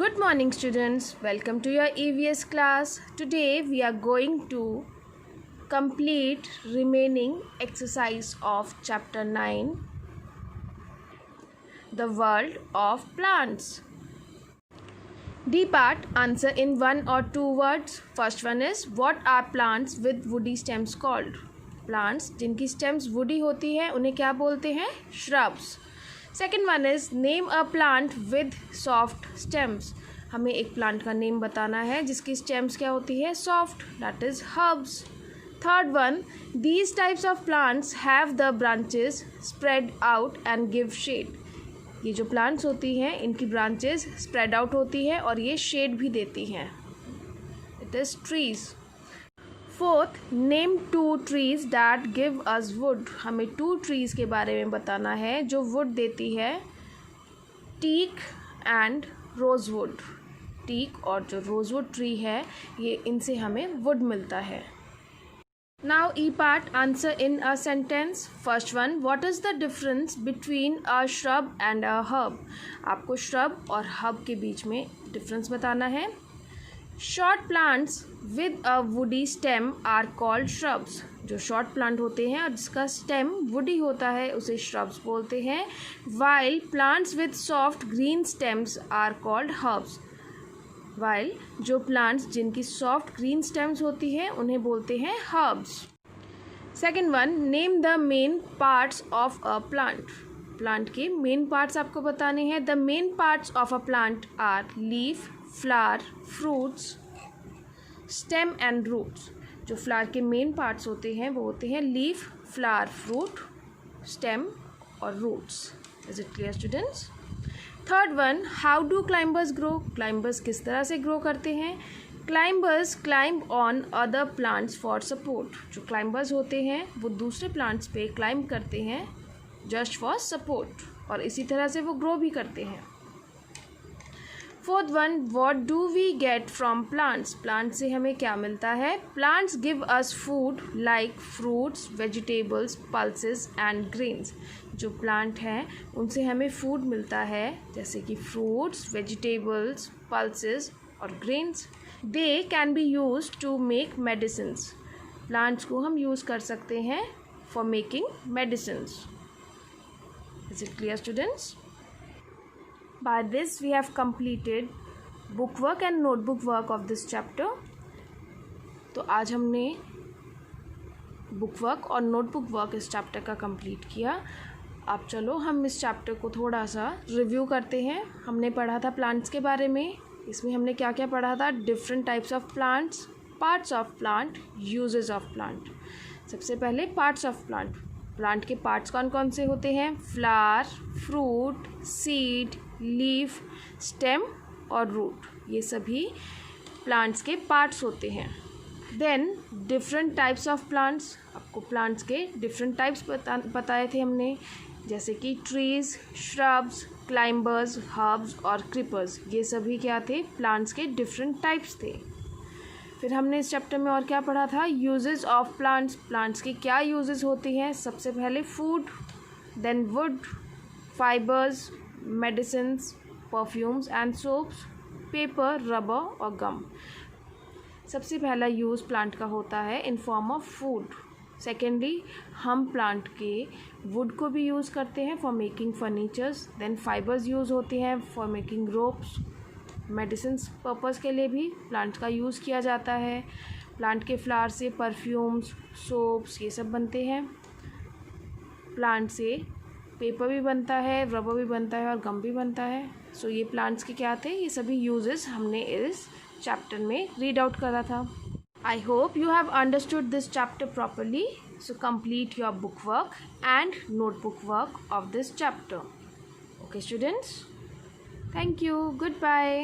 Good morning students, welcome to your EVS class. Today we are going to complete remaining exercise of chapter 9, the world of plants. D part, answer in one or two words. First one is, what are plants with woody stems called? Plants जिनकी stems woody होती है उन्हें क्या बोलते हैं? Shrubs. Second one is, name a plant with soft stems. हमें एक plant का नेम बताना है जिसकी स्टेम्स क्या होती है? Soft, that is herbs. Third one, these types of plants have the branches spread out and give shade. ये जो प्लांट्स होती हैं इनकी ब्रांचेस स्प्रेड आउट होती है और ये शेड भी देती हैं. It is trees. Fourth, name two trees that give us wood. हमें टू ट्रीज के बारे में बताना है जो वुड देती है. Teak and rosewood. टीक और जो रोजवुड ट्री है ये इनसे हमें वुड मिलता है. Now E part, answer in a sentence. First one, what is the difference between a shrub and a herb. आपको श्रब और हर्ब के बीच में डिफरेंस बताना है. Short plants with a woody stem are called shrubs. जो short plant होते हैं और जिसका स्टेम वुडी होता है उसे श्रब्स बोलते हैं. While plants with soft green stems are called herbs. While जो प्लांट्स जिनकी सॉफ्ट ग्रीन स्टेम्स होती हैं उन्हें बोलते हैं herbs. Second one, name the main parts of a plant. Plant के मेन पार्ट्स आपको बताने हैं. The main parts of a plant are leaf, flower, fruits, stem and roots. जो फ्लावर के मेन पार्ट्स होते हैं वो होते हैं लीफ, फ्लावर, फ्रूट, स्टेम और roots. Is it clear students? Third one, how do climbers grow. Climbers किस तरह से ग्रो करते हैं? Climbers climb on other plants for support. जो क्लाइंबर्स होते हैं वो दूसरे प्लांट्स पे क्लाइंब करते हैं जस्ट फॉर सपोर्ट और इसी तरह से वो ग्रो भी करते हैं. Fourth one, what do we get from plants. Plant से हमें क्या मिलता है? Plants give us food like fruits, vegetables, pulses and grains. जो प्लांट हैं उनसे हमें फूड मिलता है जैसे कि फ्रूट्स, वेजिटेबल्स, पल्सेस और grains. They can be use to make medicines. Plants को हम यूज़ कर सकते हैं for making medicines. Is it clear students? By this we have completed book work and notebook work of this chapter. तो आज हमने book work और notebook work इस चैप्टर का कंप्लीट किया. अब चलो हम इस चैप्टर को थोड़ा सा रिव्यू करते हैं. हमने पढ़ा था प्लांट्स के बारे में. इसमें हमने क्या क्या पढ़ा था? Different types of plants, parts of plant, uses of plant. सबसे पहले पार्ट्स ऑफ प्लांट. प्लांट के पार्ट्स कौन कौन से होते हैं? Flower, fruit, seed, leaf, stem और रूट. ये सभी प्लांट्स के पार्ट्स होते हैं. Then different types of plants. आपको प्लांट्स के डिफरेंट टाइप्स बताए थे हमने जैसे कि ट्रीज़, श्रब्स, क्लाइंबर्स, हर्ब्स और क्रीपर्स. ये सभी क्या थे? प्लांट्स के डिफरेंट टाइप्स थे. फिर हमने इस चैप्टर में और क्या पढ़ा था? Uses of plants. प्लांट्स की क्या यूजेस होती हैं? सबसे पहले food, then wood, fibres, medicines, perfumes and soaps, paper, rubber और गम. सबसे पहला यूज़ प्लांट का होता है in form of food. Secondly, हम प्लांट के वुड को भी यूज़ करते हैं for making furnitures. Then fibres use होते हैं for making ropes. Medicines purpose के लिए भी प्लांट का यूज़ किया जाता है. प्लांट के फ्लावर से परफ्यूम्स, सोप्स ये सब बनते हैं. प्लांट से पेपर भी बनता है, रबर भी बनता है और गम भी बनता है. सो ये प्लांट्स के क्या थे? ये सभी यूजेस हमने इस चैप्टर में रीड आउट करा था. I hope you have understood this chapter properly. So complete your book work and notebook work of this chapter. Okay students, thank you. Goodbye.